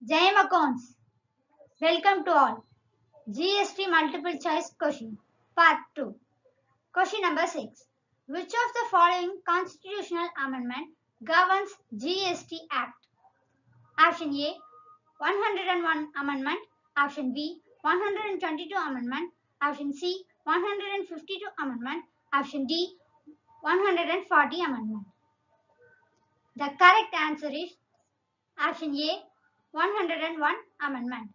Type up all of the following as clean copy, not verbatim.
Jayam Accounts. Welcome to all. GST multiple choice question. Part 2. Question number 6. Which of the following constitutional amendment governs GST Act? Option A. 101 Amendment. Option B. 122 Amendment. Option C. 152 Amendment. Option D. 140 Amendment. The correct answer is option A. 101 Amendment.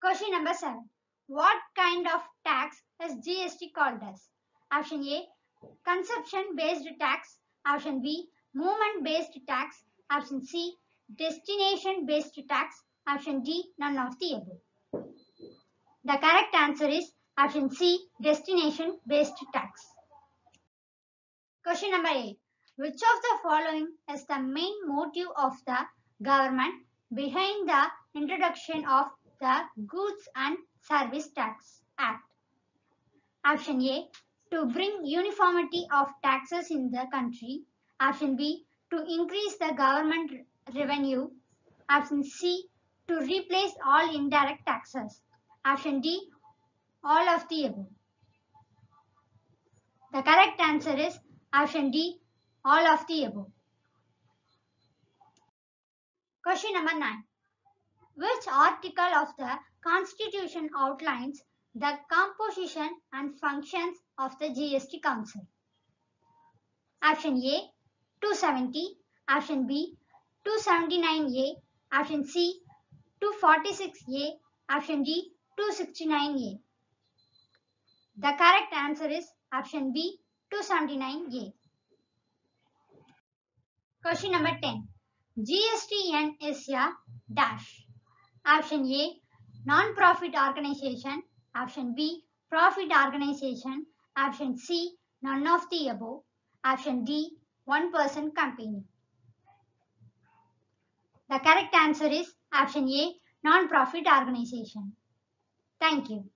Question number 7. What kind of tax is GST called as? Option A. Consumption based tax. Option B. Movement based tax. Option C. Destination based tax. Option D. None of the above. The correct answer is option C. Destination based tax. Question number 8. Which of the following is the main motive of the government behind the introduction of the Goods and Service Tax Act? Option A. To bring uniformity of taxes in the country. Option B. To increase the government revenue. Option C. To replace all indirect taxes. Option D. All of the above. The correct answer is option D. All of the above. Question number 9. Which article of the Constitution outlines the composition and functions of the GST Council? Option A. 270. Option B. 279A. Option C. 246A. Option D. 269A. The correct answer is option B. 279A. Question number 10. GSTN is a dash. Option A. Non-profit organization. Option B. Profit organization. Option C. None of the above. Option D. One-person company. The correct answer is option A. Non-profit organization. Thank you.